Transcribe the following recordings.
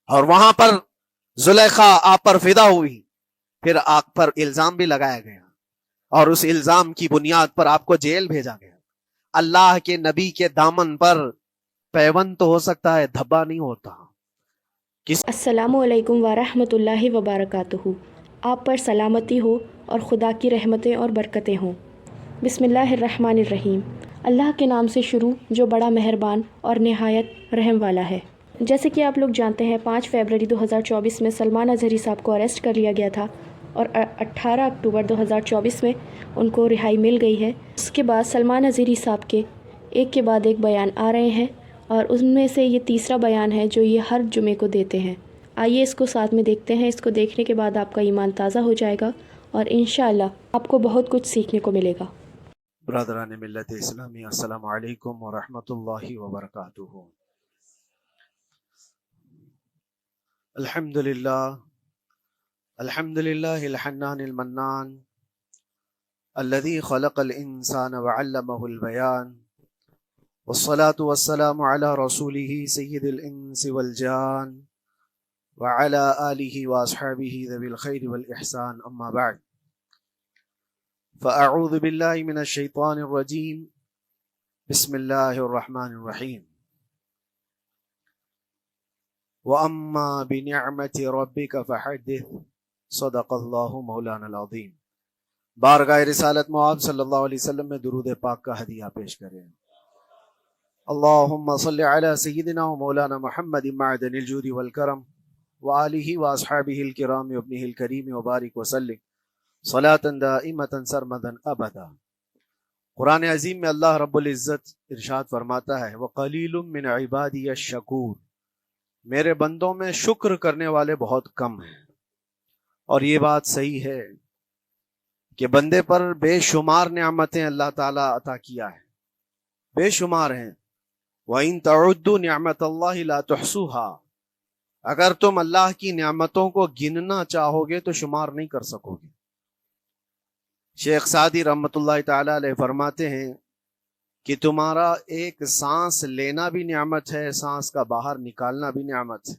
اور وہاں پر زلیخا آپ پر فدا ہوئی، پھر آپ پر الزام بھی لگایا گیا اور اس الزام کی بنیاد پر آپ کو جیل بھیجا گیا۔ اللہ کے نبی کے دامن پر پیوند تو ہو سکتا ہے، دھبا نہیں ہوتا۔ السلام علیکم ورحمۃ اللہ وبرکاتہ۔ آپ پر سلامتی ہو اور خدا کی رحمتیں اور برکتیں ہوں۔ بسم اللہ الرحمن الرحیم۔ اللہ کے نام سے شروع جو بڑا مہربان اور نہایت رحم والا ہے۔ جیسے کہ آپ لوگ جانتے ہیں 5 فروری 2024 میں سلمان اظہری صاحب کو اریسٹ کر لیا گیا تھا اور 18 اکتوبر 2024 میں ان کو رہائی مل گئی ہے۔ اس کے بعد سلمان اظہری صاحب کے ایک کے بعد ایک بیان آ رہے ہیں اور ان میں سے یہ تیسرا بیان ہے جو یہ ہر جمعے کو دیتے ہیں۔ آئیے اس کو ساتھ میں دیکھتے ہیں۔ اس کو دیکھنے کے بعد آپ کا ایمان تازہ ہو جائے گا اور انشاءاللہ آپ کو بہت کچھ سیکھنے کو ملے گا۔ برادران ملت اسلامی، السلام علیکم ورحمۃ اللہ وبرکاتہ۔ الحمدللہ الحنان المنان الذي خلق الانسان وعلمه البيان، والصلاة والسلام على رسوله سید الانس والجان وعلى آلہ واصحابہ ذوی الخیر والاحسان، اما بعد فاعوذ باللہ من الشیطان الرجیم، بسم اللہ الرحمن الرحیم۔ وَأَمَّا بِنِعْمَةِ رَبِّكَ فَحَدِّثْ، صدق اللہ مولانا العظیم۔ بارگاہ رسالت معاذ صلی اللہ علیہ وسلم میں درود پاک کا ہدیہ پیش کریں۔ اللہم صلی علی سیدنا و مولانا محمد معدن الجود والکرم وآلہ واصحابہ الکرام وابنہ الکریم وبارک وسلم صلاة دائمة سرمدا ابدا۔ قرآن عظیم میں اللہ رب العزت ارشاد فرماتا ہے، وَقَلِيلٌ مِّنْ عِبَادِيَ الشَّكُورُ، میرے بندوں میں شکر کرنے والے بہت کم ہیں۔ اور یہ بات صحیح ہے کہ بندے پر بے شمار نعمتیں اللہ تعالیٰ عطا کیا ہے، بے شمار ہیں۔ وَإِن تَعُدُّوا نِعْمَتَ اللَّهِ لَا تُحْصُوهَا، اگر تم اللہ کی نعمتوں کو گننا چاہو گے تو شمار نہیں کر سکو گے۔ شیخ سعدی رحمۃ اللہ تعالیٰ علیہ فرماتے ہیں کہ تمہارا ایک سانس لینا بھی نعمت ہے، سانس کا باہر نکالنا بھی نعمت ہے،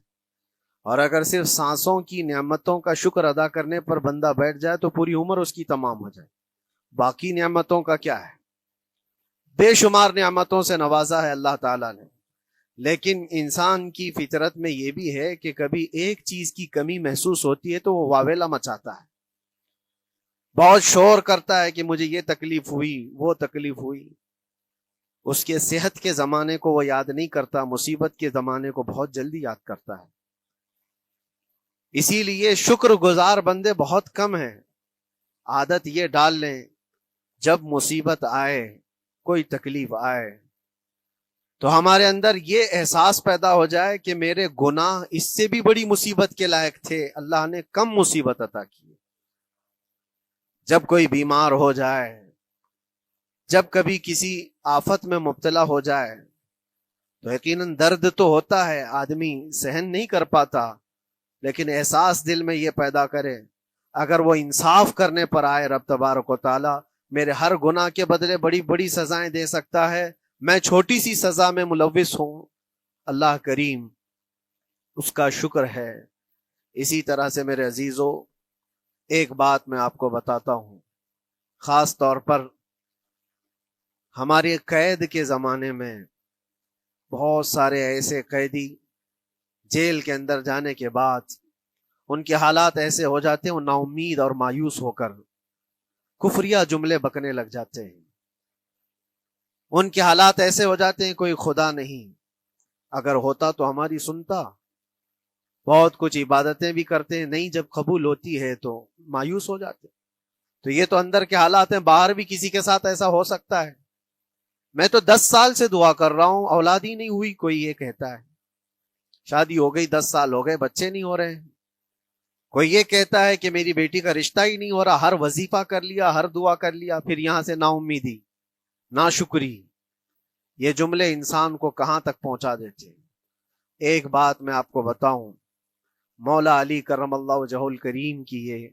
اور اگر صرف سانسوں کی نعمتوں کا شکر ادا کرنے پر بندہ بیٹھ جائے تو پوری عمر اس کی تمام ہو جائے، باقی نعمتوں کا کیا ہے؟ بے شمار نعمتوں سے نوازا ہے اللہ تعالیٰ نے، لیکن انسان کی فطرت میں یہ بھی ہے کہ کبھی ایک چیز کی کمی محسوس ہوتی ہے تو وہ واویلا مچاتا ہے، بہت شور کرتا ہے کہ مجھے یہ تکلیف ہوئی، وہ تکلیف ہوئی۔ اس کے صحت کے زمانے کو وہ یاد نہیں کرتا، مصیبت کے زمانے کو بہت جلدی یاد کرتا ہے۔ اسی لیے شکر گزار بندے بہت کم ہیں۔ عادت یہ ڈال لیں، جب مصیبت آئے، کوئی تکلیف آئے تو ہمارے اندر یہ احساس پیدا ہو جائے کہ میرے گناہ اس سے بھی بڑی مصیبت کے لائق تھے، اللہ نے کم مصیبت عطا کی۔ جب کوئی بیمار ہو جائے، جب کبھی کسی آفت میں مبتلا ہو جائے تو یقیناً درد تو ہوتا ہے، آدمی سہن نہیں کر پاتا، لیکن احساس دل میں یہ پیدا کرے اگر وہ انصاف کرنے پر آئے رب تبارک و تعالی میرے ہر گناہ کے بدلے بڑی بڑی سزائیں دے سکتا ہے، میں چھوٹی سی سزا میں ملوث ہوں، اللہ کریم اس کا شکر ہے۔ اسی طرح سے میرے عزیزو، ایک بات میں آپ کو بتاتا ہوں، خاص طور پر ہمارے قید کے زمانے میں بہت سارے ایسے قیدی جیل کے اندر جانے کے بعد ان کے حالات ایسے ہو جاتے ہیں، وہ نا امید اور مایوس ہو کر کفریہ جملے بکنے لگ جاتے ہیں۔ ان کے حالات ایسے ہو جاتے ہیں کوئی خدا نہیں، اگر ہوتا تو ہماری سنتا۔ بہت کچھ عبادتیں بھی کرتے ہیں، نہیں جب قبول ہوتی ہے تو مایوس ہو جاتے ہیں۔ تو یہ تو اندر کے حالات ہیں، باہر بھی کسی کے ساتھ ایسا ہو سکتا ہے۔ میں تو 10 سال سے دعا کر رہا ہوں، اولاد ہی نہیں ہوئی، کوئی یہ کہتا ہے۔ شادی ہو گئی، 10 سال ہو گئے، بچے نہیں ہو رہے ہیں۔ کوئی یہ کہتا ہے کہ میری بیٹی کا رشتہ ہی نہیں ہو رہا، ہر وظیفہ کر لیا، ہر دعا کر لیا، پھر یہاں سے نا امیدی، ناشکری۔ یہ جملے انسان کو کہاں تک پہنچا دیتے ہیں۔ ایک بات میں آپ کو بتاؤں، مولا علی کرم اللہ وجہ الکریم کی یہ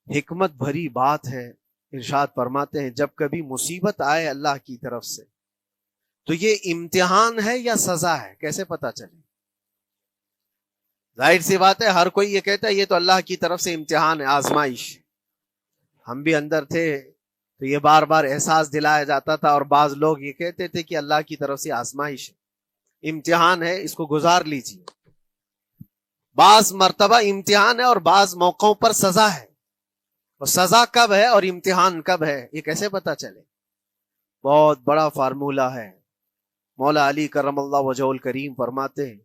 حکمت بھری بات ہے، ارشاد فرماتے ہیں جب کبھی مصیبت آئے اللہ کی طرف سے تو یہ امتحان ہے یا سزا ہے، کیسے پتا چلے؟ ظاہر سی بات ہے ہر کوئی یہ کہتا ہے یہ تو اللہ کی طرف سے امتحان ہے، آزمائش۔ ہم بھی اندر تھے تو یہ بار بار احساس دلایا جاتا تھا، اور بعض لوگ یہ کہتے تھے کہ اللہ کی طرف سے آزمائش ہے، امتحان ہے، اس کو گزار لیجیے۔ بعض مرتبہ امتحان ہے اور بعض موقعوں پر سزا ہے، اور سزا کب ہے اور امتحان کب ہے یہ کیسے پتا چلے؟ بہت بڑا فارمولہ ہے۔ مولا علی کرم اللہ وجہ الکریم فرماتے ہیں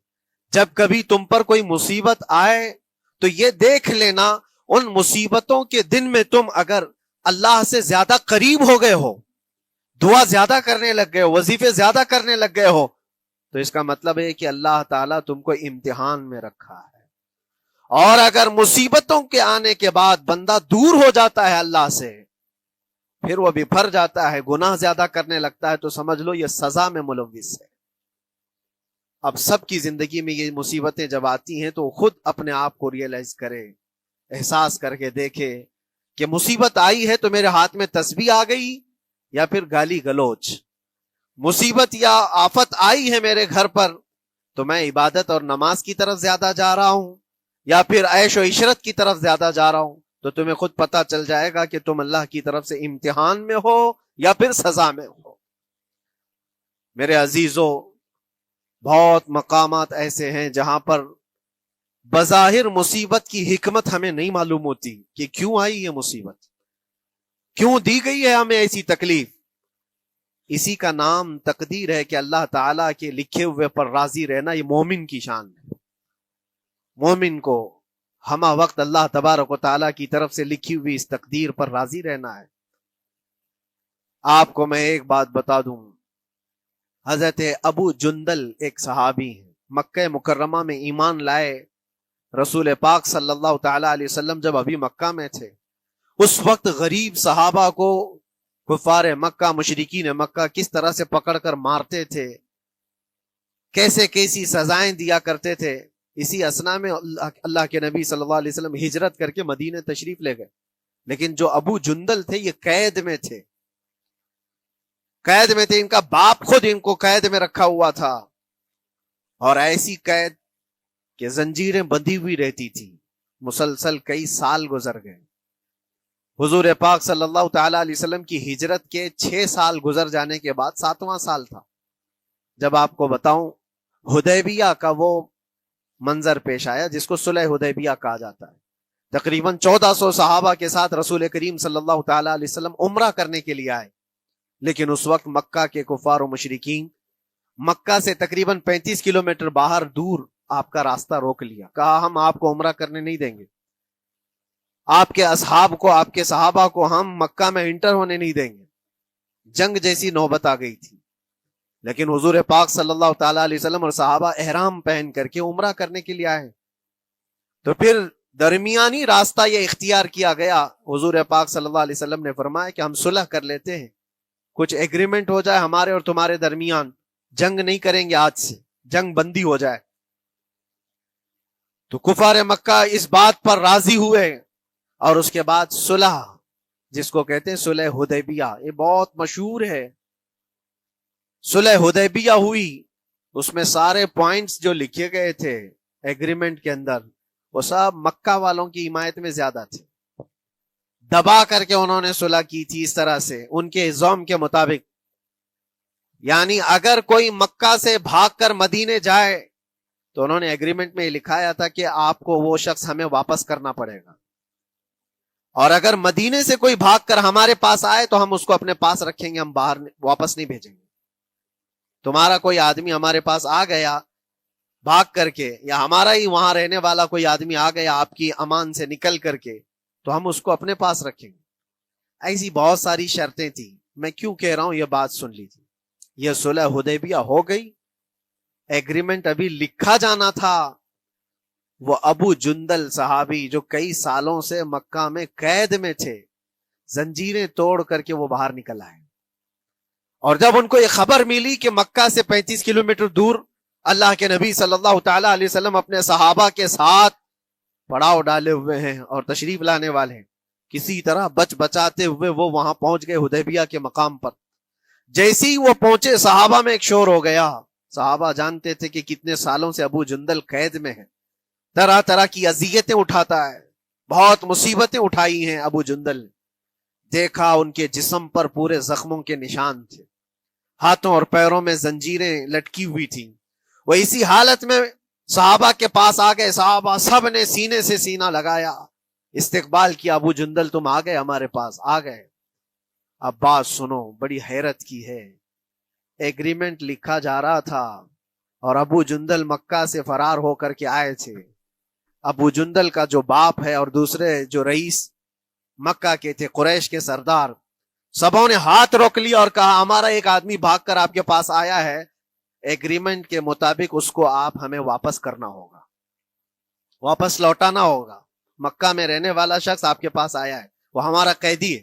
جب کبھی تم پر کوئی مصیبت آئے تو یہ دیکھ لینا ان مصیبتوں کے دن میں تم اگر اللہ سے زیادہ قریب ہو گئے ہو، دعا زیادہ کرنے لگ گئے ہو، وظیفے زیادہ کرنے لگ گئے ہو، تو اس کا مطلب ہے کہ اللہ تعالیٰ تم کو امتحان میں رکھا ہے۔ اور اگر مصیبتوں کے آنے کے بعد بندہ دور ہو جاتا ہے اللہ سے، پھر وہ بپھر جاتا ہے، گناہ زیادہ کرنے لگتا ہے، تو سمجھ لو یہ سزا میں ملوث ہے۔ اب سب کی زندگی میں یہ مصیبتیں جب آتی ہیں تو خود اپنے آپ کو ریئلائز کرے، احساس کر کے دیکھے کہ مصیبت آئی ہے تو میرے ہاتھ میں تسبیح آ گئی یا پھر گالی گلوچ، مصیبت یا آفت آئی ہے میرے گھر پر تو میں عبادت اور نماز کی طرف زیادہ جا رہا ہوں یا پھر عیش و عشرت کی طرف زیادہ جا رہا ہوں، تو تمہیں خود پتا چل جائے گا کہ تم اللہ کی طرف سے امتحان میں ہو یا پھر سزا میں ہو۔ میرے عزیزو، بہت مقامات ایسے ہیں جہاں پر بظاہر مصیبت کی حکمت ہمیں نہیں معلوم ہوتی کہ کیوں آئی یہ مصیبت، کیوں دی گئی ہے ہمیں ایسی تکلیف۔ اسی کا نام تقدیر ہے کہ اللہ تعالیٰ کے لکھے ہوئے پر راضی رہنا یہ مومن کی شان ہے۔ مومن کو ہمہ وقت اللہ تبارک و تعالیٰ کی طرف سے لکھی ہوئی اس تقدیر پر راضی رہنا ہے۔ آپ کو میں ایک بات بتا دوں، حضرت ابو جندل ایک صحابی ہیں، مکہ مکرمہ میں ایمان لائے۔ رسول پاک صلی اللہ تعالی علیہ وسلم جب ابھی مکہ میں تھے، اس وقت غریب صحابہ کو کفار مکہ، مشرکین مکہ کس طرح سے پکڑ کر مارتے تھے، کیسے کیسی سزائیں دیا کرتے تھے۔ اسی اسنا میں اللہ کے نبی صلی اللہ علیہ وسلم ہجرت کر کے مدینے تشریف لے گئے، لیکن جو ابو جندل تھے یہ قید میں تھے، قید میں تھے، ان کا باپ خود ان کو قید میں رکھا ہوا تھا، اور ایسی قید کہ زنجیریں بندھی ہوئی رہتی تھی، مسلسل کئی سال گزر گئے۔ حضور پاک صلی اللہ تعالی علیہ وسلم کی ہجرت کے 6 سال گزر جانے کے بعد 7واں سال تھا جب آپ کو بتاؤں حدیبیہ کا وہ منظر پیش آیا جس کو صلح حدیبیہ کہا جاتا ہے۔ تقریباً 1400 صحابہ کے ساتھ رسول کریم صلی اللہ تعالی علیہ وسلم عمرہ کرنے کے لیے آئے، لیکن اس وقت مکہ کے کفار و مشرکین مکہ سے تقریباً 35 کلومیٹر باہر دور آپ کا راستہ روک لیا، کہا ہم آپ کو عمرہ کرنے نہیں دیں گے، آپ کے اصحاب کو، آپ کے صحابہ کو ہم مکہ میں انٹر ہونے نہیں دیں گے۔ جنگ جیسی نوبت آ گئی تھی، لیکن حضور پاک صلی اللہ تعالی علیہ وسلم اور صحابہ احرام پہن کر کے عمرہ کرنے کے لیے آئے، تو پھر درمیانی راستہ یہ اختیار کیا گیا۔ حضور پاک صلی اللہ علیہ وسلم نے فرمایا کہ ہم صلح کر لیتے ہیں، کچھ ایگریمنٹ ہو جائے ہمارے اور تمہارے درمیان، جنگ نہیں کریں گے، آج سے جنگ بندی ہو جائے۔ تو کفار مکہ اس بات پر راضی ہوئے، اور اس کے بعد صلح، جس کو کہتے ہیں صلح حدیبیہ، یہ بہت مشہور ہے۔ صلح حدیبیہ ہوئی، اس میں سارے پوائنٹس جو لکھے گئے تھے ایگریمنٹ کے اندر وہ سب مکہ والوں کی حمایت میں زیادہ تھے، دبا کر کے انہوں نے صلح کی تھی اس طرح سے ان کے الزام کے مطابق، یعنی اگر کوئی مکہ سے بھاگ کر مدینے جائے تو انہوں نے ایگریمنٹ میں لکھایا تھا کہ آپ کو وہ شخص ہمیں واپس کرنا پڑے گا، اور اگر مدینے سے کوئی بھاگ کر ہمارے پاس آئے تو ہم اس کو اپنے پاس رکھیں گے، ہم باہر واپس نہیں بھیجیں گے۔ تمہارا کوئی آدمی ہمارے پاس آ گیا بھاگ کر کے، یا ہمارا ہی وہاں رہنے والا کوئی آدمی آ گیا آپ کی امان سے نکل کر کے، تو ہم اس کو اپنے پاس رکھیں گے۔ ایسی بہت ساری شرطیں تھیں، میں کیوں کہہ رہا ہوں یہ بات سن لیجیے۔ یہ صلح حدیبیہ ہو گئی، ایگریمنٹ ابھی لکھا جانا تھا۔ وہ ابو جندل صحابی جو کئی سالوں سے مکہ میں قید میں تھے، زنجیریں توڑ کر کے وہ باہر نکل آئے، اور جب ان کو یہ خبر ملی کہ مکہ سے 35 کلومیٹر دور اللہ کے نبی صلی اللہ تعالی علیہ وسلم اپنے صحابہ کے ساتھ پڑاؤ ڈالے ہوئے ہیں اور تشریف لانے والے ہیں، کسی طرح بچ بچاتے ہوئے وہ وہاں پہنچ گئے حدیبیہ کے مقام پر۔ جیسے ہی وہ پہنچے صحابہ میں ایک شور ہو گیا، صحابہ جانتے تھے کہ کتنے سالوں سے ابو جندل قید میں ہے، طرح طرح کی اذیتیں اٹھاتا ہے، بہت مصیبتیں اٹھائی ہیں ابو جندل نے۔ دیکھا ان کے جسم پر پورے زخموں کے نشان تھے، ہاتھوں اور پیروں میں زنجیریں لٹکی ہوئی تھیں۔ وہ اسی حالت میں صحابہ کے پاس آ گئے، صحابہ سب نے سینے سے سینہ لگایا، استقبال کیا، ابو جندل تم آ گئے ہمارے پاس، آ گئے۔ اب بات سنو، بڑی حیرت کی ہے، ایگریمنٹ لکھا جا رہا تھا اور ابو جندل مکہ سے فرار ہو کر کے آئے تھے۔ ابو جندل کا جو باپ ہے اور دوسرے جو رئیس مکہ کے تھے، قریش کے سردار، سبوں نے ہاتھ روک لیا اور کہا ہمارا ایک آدمی بھاگ کر آپ کے پاس آیا ہے، ایگریمنٹ کے مطابق اس کو آپ ہمیں واپس کرنا ہوگا، واپس لوٹانا ہوگا۔ مکہ میں رہنے والا شخص آپ کے پاس آیا ہے، وہ ہمارا قیدی ہے۔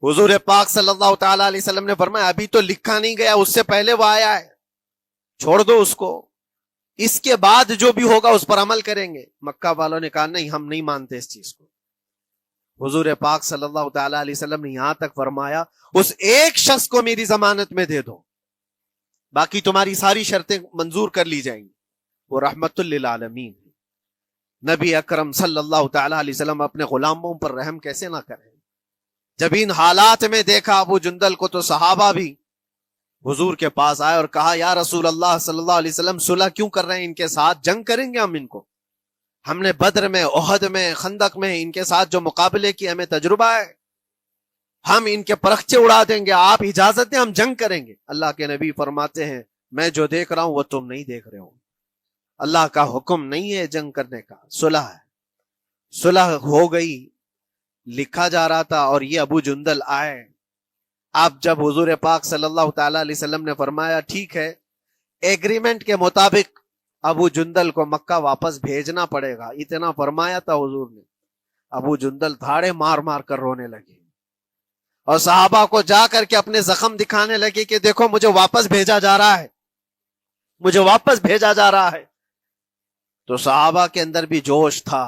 حضور پاک صلی اللہ تعالی علیہ وسلم نے فرمایا ابھی تو لکھا نہیں گیا، اس سے پہلے وہ آیا ہے، چھوڑ دو اس کو، اس کے بعد جو بھی ہوگا اس پر عمل کریں گے۔ مکہ والوں نے کہا نہیں، ہم نہیں مانتے اس چیز کو۔ حضور پاک صلی اللہ تعالی علیہ وسلم نے یہاں تک فرمایا اس ایک شخص کو میری ضمانت میں دے دو، باقی تمہاری ساری شرطیں منظور کر لی جائیں گی۔ وہ رحمت للعالمین، نبی اکرم صلی اللہ تعالی علیہ وسلم اپنے غلاموں پر رحم کیسے نہ کریں۔ جب ان حالات میں دیکھا ابو جندل کو تو صحابہ بھی حضور کے پاس آئے اور کہا یا رسول اللہ صلی اللہ علیہ وسلم صلح کیوں کر رہے ہیں ان کے ساتھ، جنگ کریں گے ہم ان کو، ہم نے بدر میں، احد میں، خندق میں ان کے ساتھ جو مقابلے کی ہمیں تجربہ ہے، ہم ان کے پرخچے اڑا دیں گے، آپ اجازت دیں ہم جنگ کریں گے۔ اللہ کے نبی فرماتے ہیں میں جو دیکھ رہا ہوں وہ تم نہیں دیکھ رہے ہو، اللہ کا حکم نہیں ہے جنگ کرنے کا، صلح ہے۔ صلح ہو گئی، لکھا جا رہا تھا، اور یہ ابو جندل آئے۔ اب جب حضور پاک صلی اللہ تعالی علیہ وسلم نے فرمایا ٹھیک ہے، ایگریمنٹ کے مطابق ابو جندل کو مکہ واپس بھیجنا پڑے گا، اتنا فرمایا تھا حضور نے، ابو جندل دھاڑے مار مار کر رونے لگے اور صحابہ کو جا کر کے اپنے زخم دکھانے لگے کہ دیکھو مجھے واپس بھیجا جا رہا ہے، مجھے واپس بھیجا جا رہا ہے۔ تو صحابہ کے اندر بھی جوش تھا،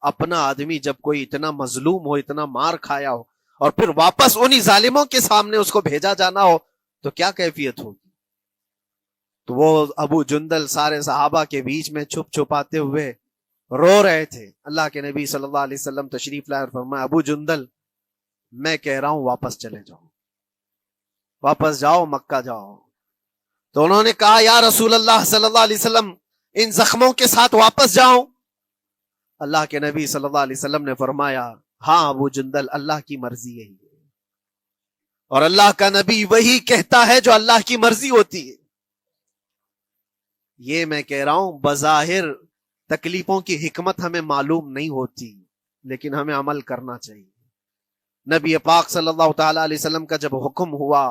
اپنا آدمی جب کوئی اتنا مظلوم ہو، اتنا مار کھایا ہو، اور پھر واپس انہی ظالموں کے سامنے اس کو بھیجا جانا ہو تو کیا کیفیت ہوگی۔ تو وہ ابو جندل سارے صحابہ کے بیچ میں چھپ چھپاتے ہوئے رو رہے تھے۔ اللہ کے نبی صلی اللہ علیہ وسلم تشریف لائے اور فرمایا ابو جندل میں کہہ رہا ہوں واپس چلے جاؤ، واپس جاؤ، مکہ جاؤ۔ تو انہوں نے کہا یا رسول اللہ صلی اللہ علیہ وسلم ان زخموں کے ساتھ واپس جاؤں؟ اللہ کے نبی صلی اللہ علیہ وسلم نے فرمایا ہاں ابو جندل، اللہ کی مرضی یہی ہے، اور اللہ کا نبی وہی کہتا ہے جو اللہ کی مرضی ہوتی ہے۔ یہ میں کہہ رہا ہوں بظاہر تکلیفوں کی حکمت ہمیں معلوم نہیں ہوتی، لیکن ہمیں عمل کرنا چاہیے۔ نبی پاک صلی اللہ تعالی علیہ وسلم کا جب حکم ہوا،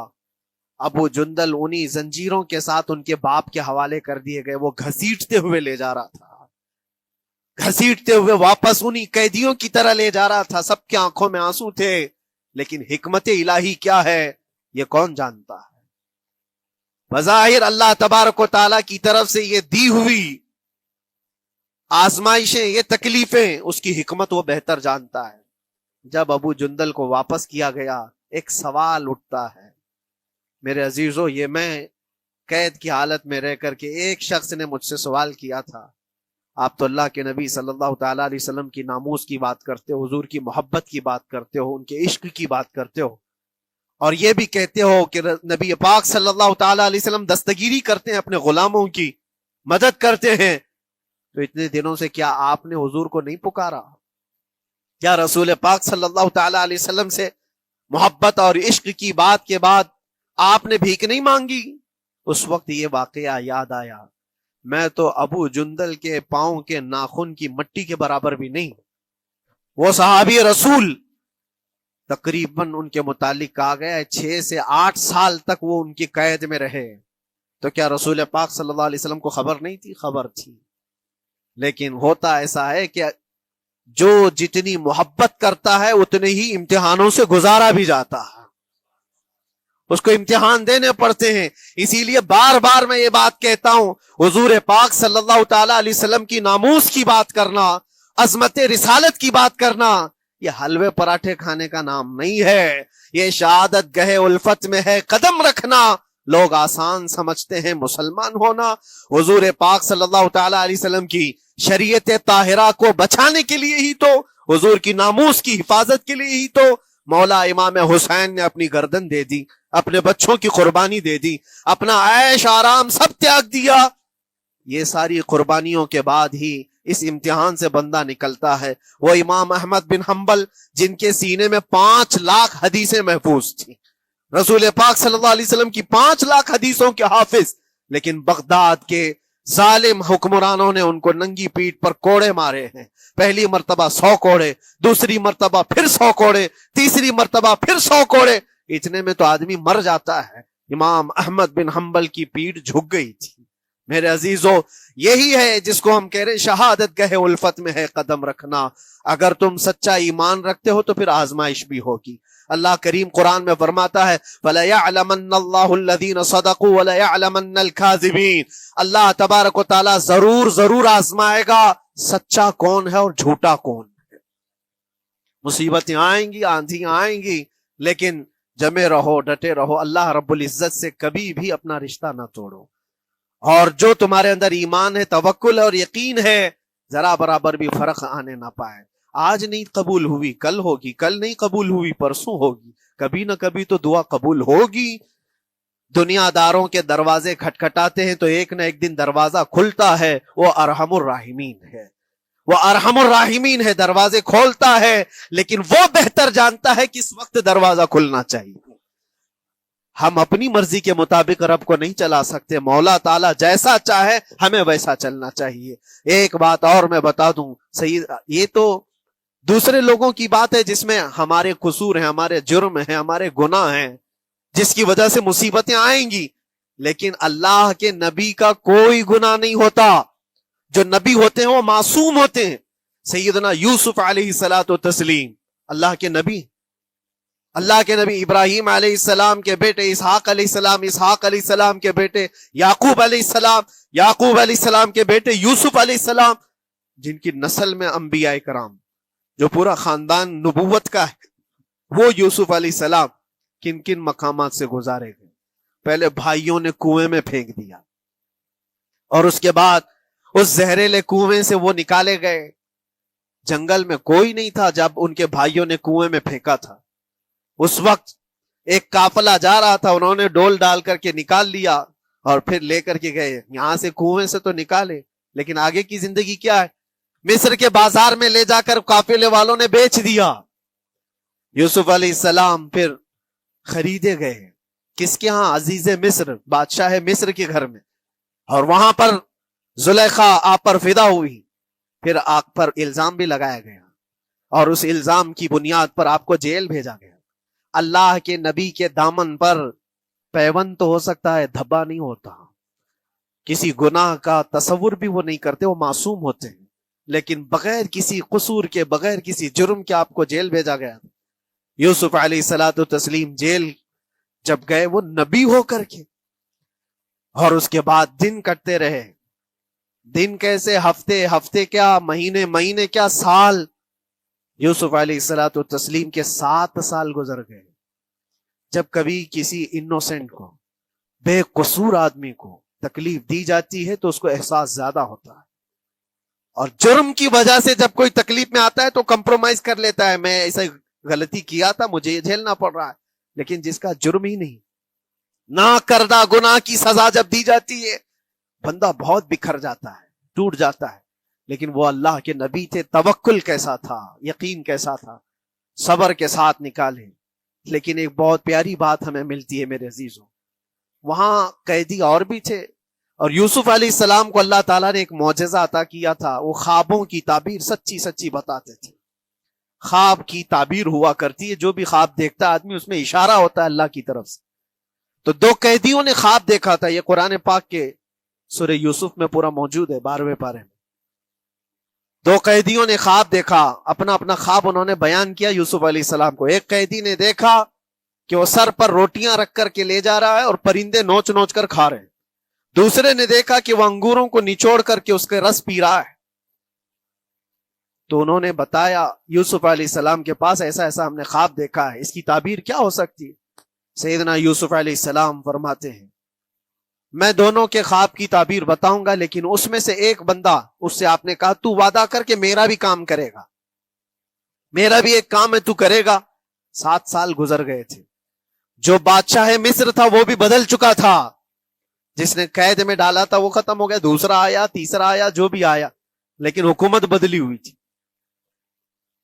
ابو جندل انہی زنجیروں کے ساتھ ان کے باپ کے حوالے کر دیے گئے، وہ گھسیٹتے ہوئے لے جا رہا تھا، گھسیٹتے ہوئے واپس انہی قیدیوں کی طرح لے جا رہا تھا۔ سب کی آنکھوں میں آنسو تھے، لیکن حکمت الہی کیا ہے یہ کون جانتا ہے۔ بظاہر اللہ تبارک و تعالیٰ کی طرف سے یہ دی ہوئی آزمائشیں، یہ تکلیفیں، اس کی حکمت وہ بہتر جانتا ہے۔ جب ابو جندل کو واپس کیا گیا، ایک سوال اٹھتا ہے میرے عزیزو، یہ میں قید کی حالت میں رہ کر کے ایک شخص نے مجھ سے سوال کیا تھا، آپ تو اللہ کے نبی صلی اللہ تعالی علیہ وسلم کی ناموس کی بات کرتے ہو، حضور کی محبت کی بات کرتے ہو، ان کے عشق کی بات کرتے ہو، اور یہ بھی کہتے ہو کہ نبی پاک صلی اللہ تعالی علیہ وسلم دستگیری کرتے ہیں، اپنے غلاموں کی مدد کرتے ہیں، تو اتنے دنوں سے کیا آپ نے حضور کو نہیں پکارا؟ کیا رسول پاک صلی اللہ تعالی علیہ وسلم سے محبت اور عشق کی بات کے بعد آپ نے بھیک نہیں مانگی؟ اس وقت یہ واقعہ یاد آیا، میں تو ابو جندل کے پاؤں کے ناخن کی مٹی کے برابر بھی نہیں۔ وہ صحابی رسول تقریباً ان کے متعلق کہا گیا ہے 6 سے 8 سال تک وہ ان کی قید میں رہے، تو کیا رسول پاک صلی اللہ علیہ وسلم کو خبر نہیں تھی؟ خبر تھی، لیکن ہوتا ایسا ہے کہ جو جتنی محبت کرتا ہے اتنے ہی امتحانوں سے گزارا بھی جاتا ہے، اس کو امتحان دینے پڑتے ہیں۔ اسی لیے بار بار میں یہ بات کہتا ہوں، حضور پاک صلی اللہ تعالی علیہ وسلم کی ناموس کی بات کرنا، عظمت رسالت کی بات کرنا، یہ حلوے پراٹھے کھانے کا نام نہیں ہے، یہ شہادت گہے الفت میں ہے قدم رکھنا، لوگ آسان سمجھتے ہیں مسلمان ہونا. حضور پاک صلی اللہ تعالی علیہ وسلم کی شریعت طاہرہ کو بچانے کے لیے ہی تو، حضور کی ناموس کی حفاظت کے لیے ہی تو مولا امام حسین نے اپنی گردن دے دی، اپنے بچوں کی قربانی دے دی، اپنا عیش آرام سب تیاگ دیا. یہ ساری قربانیوں کے بعد ہی اس امتحان سے بندہ نکلتا ہے. وہ امام احمد بن حنبل جن کے سینے میں 5 لاکھ حدیثیں محفوظ تھیں، رسول پاک صلی اللہ علیہ وسلم کی 5 لاکھ حدیثوں کے حافظ، لیکن بغداد کے ظالم حکمرانوں نے ان کو ننگی پیٹھ پر کوڑے مارے ہیں. پہلی مرتبہ 100 کوڑے، دوسری مرتبہ پھر 100 کوڑے، تیسری مرتبہ پھر 100 کوڑے. اتنے میں تو آدمی مر جاتا ہے. امام احمد بن حنبل کی پیٹھ جھک گئی تھی. میرے عزیزو، یہی ہے جس کو ہم کہہ رہے شہادت گہ الفت میں ہے قدم رکھنا. اگر تم سچا ایمان رکھتے ہو تو پھر آزمائش بھی ہوگی. اللہ کریم قرآن میں فرماتا ہے وَلَيَعْلَمَنَّ اللَّهُ الَّذِينَ صَدَقُوا وَلَيَعْلَمَنَّ الْكَاذِبِينَ. اللہ تبارک و تعالیٰ ضرور آزمائے گا سچا کون ہے اور جھوٹا کون ہے. مصیبتیں آئیں گی، آندھیاں آئیں گی، لیکن جمے رہو، ڈٹے رہو. اللہ رب العزت سے کبھی بھی اپنا رشتہ نہ توڑو. اور جو تمہارے اندر ایمان ہے، توکل اور یقین ہے، ذرا برابر بھی فرق آنے نہ پائے. آج نہیں قبول ہوئی کل ہوگی، کل نہیں قبول ہوئی پرسوں ہوگی، کبھی نہ کبھی تو دعا قبول ہوگی. دنیا داروں کے دروازے کھٹکھٹاتے ہیں تو ایک نہ ایک دن دروازہ کھلتا ہے. وہ ارحم الراحمین ہے، وہ ارحم الراحمین ہے، دروازے کھولتا ہے، لیکن وہ بہتر جانتا ہے کس وقت دروازہ کھلنا چاہیے. ہم اپنی مرضی کے مطابق رب کو نہیں چلا سکتے. مولا تعالیٰ جیسا چاہے ہمیں ویسا چلنا چاہیے. ایک بات اور میں بتا دوں سید، یہ تو دوسرے لوگوں کی بات ہے جس میں ہمارے قصور ہیں، ہمارے جرم ہیں، ہمارے گناہ ہیں، جس کی وجہ سے مصیبتیں آئیں گی. لیکن اللہ کے نبی کا کوئی گناہ نہیں ہوتا. جو نبی ہوتے ہیں وہ معصوم ہوتے ہیں. سیدنا یوسف علیہ الصلوۃ والتسلیم اللہ کے نبی، اللہ کے نبی ابراہیم علیہ السلام کے بیٹے اسحاق علیہ السلام، اسحاق علیہ السلام کے بیٹے یعقوب علیہ السلام، یعقوب علیہ السلام کے بیٹے یوسف علیہ السلام، جن کی نسل میں انبیاء کرام، جو پورا خاندان نبوت کا ہے، وہ یوسف علیہ السلام کن کن مقامات سے گزارے گئے. پہلے بھائیوں نے کنویں میں پھینک دیا، اور اس کے بعد اس زہریلے کنویں سے وہ نکالے گئے. جنگل میں کوئی نہیں تھا جب ان کے بھائیوں نے کنویں میں پھینکا تھا. اس وقت ایک قافلہ جا رہا تھا، انہوں نے ڈول ڈال کر کے نکال لیا اور پھر لے کر کے گئے. یہاں سے کنویں سے تو نکالے، لیکن آگے کی زندگی کیا ہے؟ مصر کے بازار میں لے جا کر قافلے والوں نے بیچ دیا. یوسف علیہ السلام پھر خریدے گئے. کس کے ہاں؟ عزیز مصر، بادشاہ مصر کے گھر میں. اور وہاں پر زلیخا آپ پر فدا ہوئی. پھر آپ پر الزام بھی لگایا گیا، اور اس الزام کی بنیاد پر آپ کو جیل بھیجا گیا. اللہ کے نبی کے دامن پر پیوند تو ہو سکتا ہے، دھبا نہیں ہوتا. کسی گناہ کا تصور بھی وہ نہیں کرتے، وہ معصوم ہوتے ہیں. لیکن بغیر کسی قصور کے، بغیر کسی جرم کے آپ کو جیل بھیجا گیا. یوسف علیہ الصلوۃ والتسلیم جیل جب گئے، وہ نبی ہو کر کے، اور اس کے بعد دن کٹتے رہے. دن کیسے؟ ہفتے، ہفتے کیا مہینے، مہینے کیا سال. یوسف علیہ الصلوۃ والتسلیم کے 7 سال گزر گئے. جب کبھی کسی انوسنٹ کو، بے قصور آدمی کو تکلیف دی جاتی ہے تو اس کو احساس زیادہ ہوتا ہے. اور جرم کی وجہ سے جب کوئی تکلیف میں آتا ہے تو کمپرومائز کر لیتا ہے، میں ایسا غلطی کیا تھا، مجھے یہ جھیلنا پڑ رہا ہے. لیکن جس کا جرم ہی نہیں، نہ کردہ گناہ کی سزا جب دی جاتی ہے، بندہ بہت بکھر جاتا ہے، ٹوٹ جاتا ہے. لیکن وہ اللہ کے نبی تھے. توکل کیسا تھا، یقین کیسا تھا، صبر کے ساتھ نکالے. لیکن ایک بہت پیاری بات ہمیں ملتی ہے میرے عزیزوں، وہاں قیدی اور بھی تھے، اور یوسف علیہ السلام کو اللہ تعالیٰ نے ایک معجزہ عطا کیا تھا. وہ خوابوں کی تعبیر سچی سچی بتاتے تھے. خواب کی تعبیر ہوا کرتی ہے، جو بھی خواب دیکھتا آدمی اس میں اشارہ ہوتا ہے اللہ کی طرف سے. تو 2 قیدیوں نے خواب دیکھا تھا. یہ قرآن پاک کے سورہ یوسف میں پورا موجود ہے، 12ویں پارے میں. 2 قیدیوں نے خواب دیکھا، اپنا اپنا خواب انہوں نے بیان کیا یوسف علیہ السلام کو. ایک قیدی نے دیکھا کہ وہ سر پر روٹیاں رکھ کر کے لے جا رہا ہے اور پرندے نوچ نوچ کر کھا رہے ہیں. دوسرے نے دیکھا کہ وہ انگوروں کو نچوڑ کر کے اس کے رس پی رہا ہے. تو انہوں نے بتایا یوسف علیہ السلام کے پاس، ایسا ایسا ہم نے خواب دیکھا ہے، اس کی تعبیر کیا ہو سکتی ہے؟ سیدنا یوسف علیہ السلام فرماتے ہیں میں دونوں کے خواب کی تعبیر بتاؤں گا، لیکن اس میں سے ایک بندہ، اس سے آپ نے کہا تو وعدہ کر کے میرا بھی کام کرے گا، میرا بھی ایک کام ہے تو کرے گا۔ 7 سال گزر گئے تھے، جو بادشاہ مصر تھا وہ بھی بدل چکا تھا، جس نے قید میں ڈالا تھا وہ ختم ہو گیا، دوسرا آیا، تیسرا آیا، جو بھی آیا، لیکن حکومت بدلی ہوئی تھی۔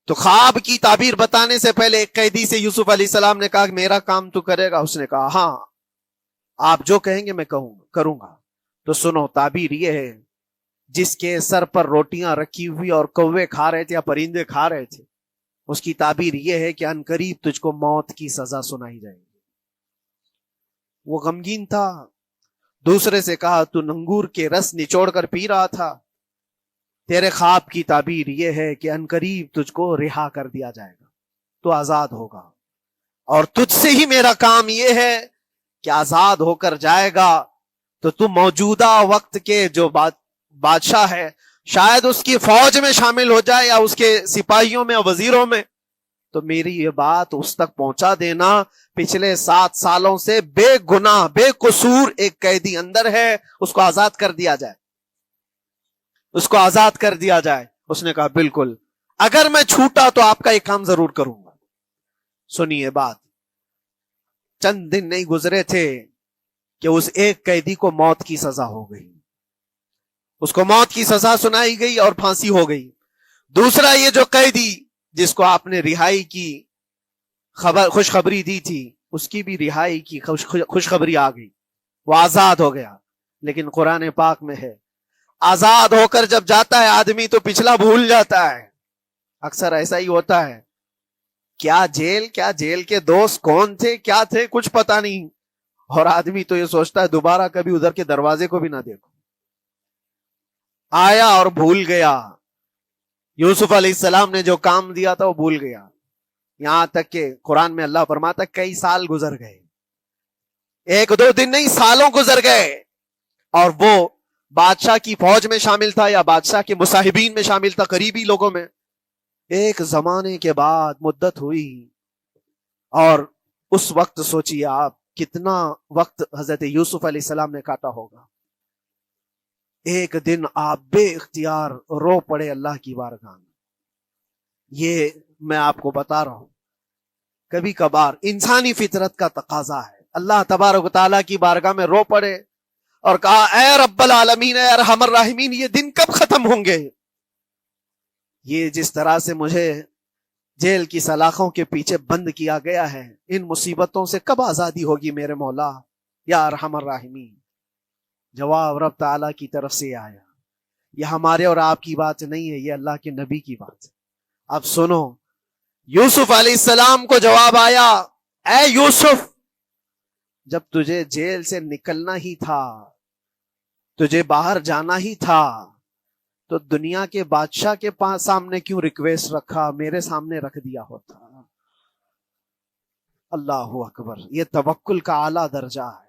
تو خواب کی تعبیر بتانے سے پہلے ایک قیدی سے یوسف علیہ السلام نے کہا کہ میرا کام تو کرے گا؟ اس نے کہا ہاں، آپ جو کہیں گے میں کروں گا۔ تو سنو، تعبیر یہ ہے، جس کے سر پر روٹیاں رکھی ہوئی اور کوے کھا رہے تھے یا پرندے کھا رہے تھے، اس کی تعبیر یہ ہے کہ عنقریب تجھ کو موت کی سزا سنائی جائے گی۔ وہ غمگین تھا، دوسرے سے کہا تو انگور کے رس نچوڑ کر پی رہا تھا، تیرے خواب کی تعبیر یہ ہے کہ عنقریب تجھ کو رہا کر دیا جائے گا، تو آزاد ہوگا، اور تجھ سے ہی میرا کام یہ ہے کہ آزاد ہو کر جائے گا تو تو موجودہ وقت کے جو بادشاہ ہے، شاید اس کی فوج میں شامل ہو جائے یا اس کے سپاہیوں میں یا وزیروں میں، تو میری یہ بات اس تک پہنچا دینا، پچھلے 7 سالوں سے بے گناہ بے قصور ایک قیدی اندر ہے، اس کو آزاد کر دیا جائے، اس کو آزاد کر دیا جائے۔ اس نے کہا بالکل، اگر میں چھوٹا تو آپ کا ایک کام ضرور کروں گا۔ سنیے بات، چند دن نہیں گزرے تھے کہ اس ایک قیدی کو موت کی سزا ہو گئی، اس کو موت کی سزا سنائی گئی اور پھانسی ہو گئی۔ دوسرا یہ جو قیدی جس کو آپ نے رہائی کی خوشخبری دی تھی، اس کی بھی رہائی کی خوشخبری آ گئی، وہ آزاد ہو گیا۔ لیکن قرآن پاک میں ہے، آزاد ہو کر جب جاتا ہے آدمی تو پچھلا بھول جاتا ہے، اکثر ایسا ہی ہوتا ہے، کیا جیل کے دوست کون تھے کیا تھے کچھ پتا نہیں، اور آدمی تو یہ سوچتا ہے دوبارہ کبھی ادھر کے دروازے کو بھی نہ دیکھو، آیا اور بھول گیا۔ یوسف علیہ السلام نے جو کام دیا تھا وہ بھول گیا، یہاں تک کہ قرآن میں اللہ فرماتا کئی سال گزر گئے، 1-2 دن نہیں، سالوں گزر گئے، اور وہ بادشاہ کی فوج میں شامل تھا یا بادشاہ کے مصاحبین میں شامل تھا، قریبی لوگوں میں۔ ایک زمانے کے بعد مدت ہوئی، اور اس وقت سوچیے آپ کتنا وقت حضرت یوسف علیہ السلام نے کاٹا ہوگا۔ ایک دن آپ بے اختیار رو پڑے اللہ کی بارگاہ میں۔ یہ میں آپ کو بتا رہا ہوں، کبھی کبھار انسانی فطرت کا تقاضا ہے، اللہ تبارک و تعالیٰ کی بارگاہ میں رو پڑے اور کہا اے رب العالمین، اے ارحم الراحمین، یہ دن کب ختم ہوں گے؟ یہ جس طرح سے مجھے جیل کی سلاخوں کے پیچھے بند کیا گیا ہے، ان مصیبتوں سے کب آزادی ہوگی میرے مولا یا ارحم الراحمین؟ جواب رب تعالیٰ کی طرف سے آیا، یہ ہمارے اور آپ کی بات نہیں ہے، یہ اللہ کے نبی کی بات ہے۔ اب سنو، یوسف علیہ السلام کو جواب آیا، اے یوسف، جب تجھے جیل سے نکلنا ہی تھا، تجھے باہر جانا ہی تھا، تو دنیا کے بادشاہ کے پاس سامنے کیوں ریکویسٹ رکھا، میرے سامنے رکھ دیا ہوتا۔ اللہ اکبر، یہ توکل کا اعلیٰ درجہ ہے۔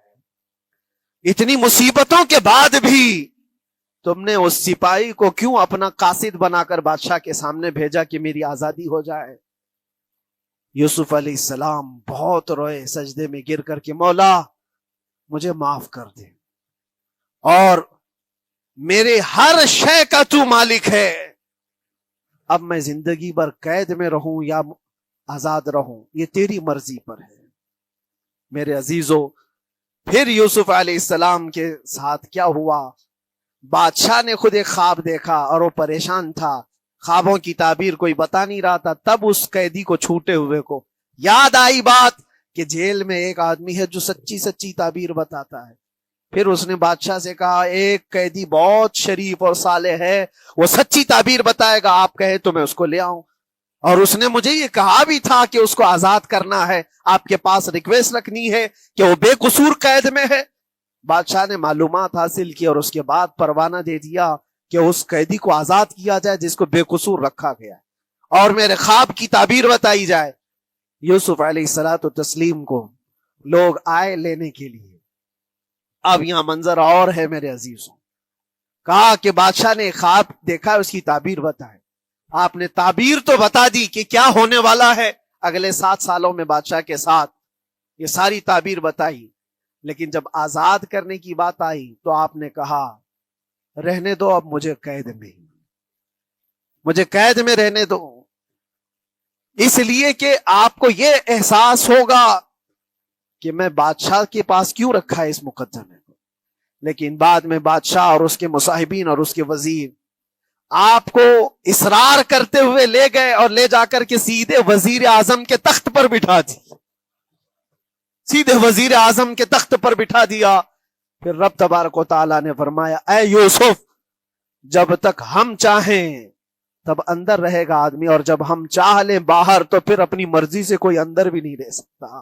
اتنی مصیبتوں کے بعد بھی تم نے اس سپاہی کو کیوں اپنا قاصد بنا کر بادشاہ کے سامنے بھیجا کہ میری آزادی ہو جائے؟ یوسف علیہ السلام بہت روئے سجدے میں گر کر کے، مولا مجھے معاف کر دے، اور میرے ہر شے کا تو مالک ہے، اب میں زندگی بھر قید میں رہوں یا آزاد رہوں یہ تیری مرضی پر ہے۔ میرے عزیزو، پھر یوسف علیہ السلام کے ساتھ کیا ہوا؟ بادشاہ نے خود ایک خواب دیکھا اور وہ پریشان تھا، خوابوں کی تعبیر کوئی بتا نہیں رہا تھا۔ تب اس قیدی کو چھوٹے ہوئے کو یاد آئی بات کہ جیل میں ایک آدمی ہے جو سچی سچی تعبیر بتاتا ہے۔ پھر اس نے بادشاہ سے کہا ایک قیدی بہت شریف اور صالح ہے، وہ سچی تعبیر بتائے گا، آپ کہے تو میں اس کو لے آؤں، اور اس نے مجھے یہ کہا بھی تھا کہ اس کو آزاد کرنا ہے، آپ کے پاس ریکویسٹ رکھنی ہے کہ وہ بے قصور قید میں ہے۔ بادشاہ نے معلومات حاصل کی اور اس کے بعد پروانہ دے دیا کہ اس قیدی کو آزاد کیا جائے جس کو بے قصور رکھا گیا ہے، اور میرے خواب کی تعبیر بتائی جائے۔ یوسف علیہ الصلوۃ والتسلیم کو لوگ آئے لینے کے لیے۔ اب یہاں منظر اور ہے میرے عزیزوں، کہا کہ بادشاہ نے خواب دیکھا، اس کی تعبیر بتائے۔ آپ نے تعبیر تو بتا دی کہ کیا ہونے والا ہے اگلے 7 سالوں میں بادشاہ کے ساتھ، یہ ساری تعبیر بتائی، لیکن جب آزاد کرنے کی بات آئی تو آپ نے کہا رہنے دو، اب مجھے قید میں رہنے دو، اس لیے کہ آپ کو یہ احساس ہوگا کہ میں بادشاہ کے پاس کیوں رکھا ہے اس مقدمے کو۔ لیکن بعد میں بادشاہ اور اس کے مصاحبین اور اس کے وزیر آپ کو اصرار کرتے ہوئے لے گئے اور لے جا کر کے سیدھے وزیر اعظم کے تخت پر بٹھا دی، سیدھے وزیر اعظم کے تخت پر بٹھا دیا۔ پھر رب تبارک و تعالیٰ نے فرمایا اے یوسف، جب تک ہم چاہیں تب اندر رہے گا آدمی، اور جب ہم چاہ لیں باہر تو پھر اپنی مرضی سے کوئی اندر بھی نہیں رہ سکتا۔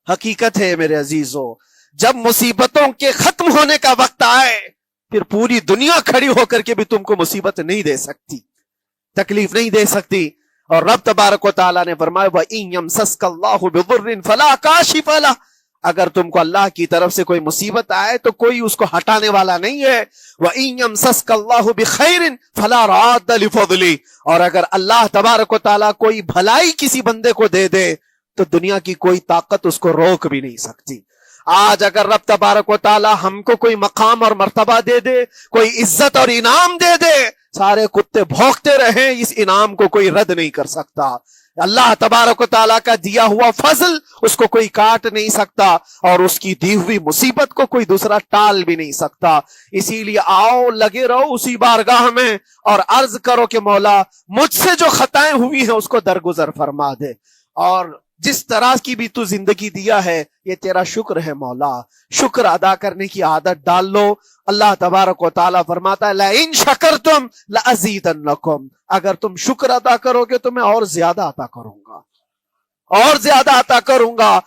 حقیقت ہے میرے عزیزو، جب مصیبتوں کے ختم ہونے کا وقت آئے پھر پوری دنیا کھڑی ہو کر کے بھی تم کو مصیبت نہیں دے سکتی، تکلیف نہیں دے سکتی۔ اور رب تبارک و تعالیٰ نے فرمایا وَإِن يَمْسَسْكَ اللَّهُ بِضُرٍّ فَلَا كَاشِفَ لَهُ، اگر تم کو اللہ کی طرف سے کوئی مصیبت آئے تو کوئی اس کو ہٹانے والا نہیں ہے۔ وَإِن يَمْسَسْكَ اللَّهُ بِخَيْرٍ فَلَا رَادَّ لِفَضْلِهِ، اور اگر اللہ تبارک و تعالیٰ کوئی بھلائی کسی بندے کو دے دے تو دنیا کی کوئی طاقت اس کو روک بھی نہیں سکتی۔ آج اگر رب تبارک و تعالیٰ ہم کو کوئی مقام اور مرتبہ دے دے، کوئی عزت اور انعام دے دے، سارے کتے بھونکتے رہیں، اس انعام کو کوئی رد نہیں کر سکتا۔ اللہ تبارک و تعالیٰ کا دیا ہوا فضل اس کو کوئی کاٹ نہیں سکتا، اور اس کی دی ہوئی مصیبت کو کوئی دوسرا ٹال بھی نہیں سکتا۔ اسی لیے آؤ لگے رہو اسی بارگاہ میں اور عرض کرو کہ مولا مجھ سے جو خطائیں ہوئی ہیں اس کو درگزر فرما دے، اور جس طرح کی بھی تو زندگی دیا ہے یہ تیرا شکر ہے مولا، شکر ادا کرنے کی عادت ڈال لو۔ اللہ تبارک و تعالیٰ فرماتا ہے لَإِن شَكَرْتُمْ لَأَزِيدَنَّكُمْ، اگر تم شکر ادا کرو گے تو میں اور زیادہ عطا کروں گا، اور زیادہ عطا کروں گا۔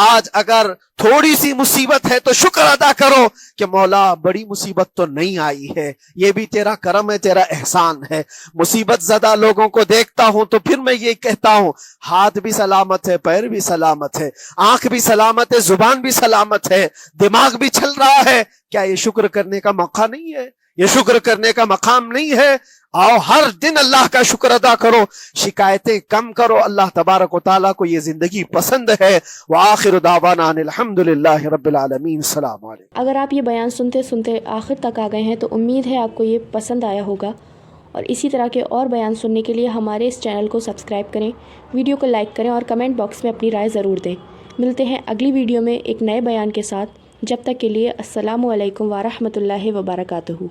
آج اگر تھوڑی سی مصیبت ہے تو شکر ادا کرو کہ مولا بڑی مصیبت تو نہیں آئی ہے، یہ بھی تیرا کرم ہے، تیرا احسان ہے۔ مصیبت زدہ لوگوں کو دیکھتا ہوں تو پھر میں یہ کہتا ہوں ہاتھ بھی سلامت ہے، پیر بھی سلامت ہے، آنکھ بھی سلامت ہے، زبان بھی سلامت ہے، دماغ بھی چل رہا ہے، کیا یہ شکر کرنے کا موقع نہیں ہے؟ یہ شکر کرنے کا مقام نہیں ہے؟ آؤ ہر دن اللہ کا شکر ادا کرو، شکایتیں کم کرو، اللہ تبارک و تعالیٰ کو یہ زندگی پسند ہے۔ وآخر دعوانا ان الحمدللہ رب العالمین۔ السلام علیکم۔ اگر آپ یہ بیان سنتے سنتے آخر تک آ گئے ہیں تو امید ہے آپ کو یہ پسند آیا ہوگا، اور اسی طرح کے اور بیان سننے کے لیے ہمارے اس چینل کو سبسکرائب کریں، ویڈیو کو لائک کریں اور کمنٹ باکس میں اپنی رائے ضرور دیں۔ ملتے ہیں اگلی ویڈیو میں ایک نئے بیان کے ساتھ، جب تک کے لیے السلام علیکم ورحمۃ اللہ وبرکاتہ۔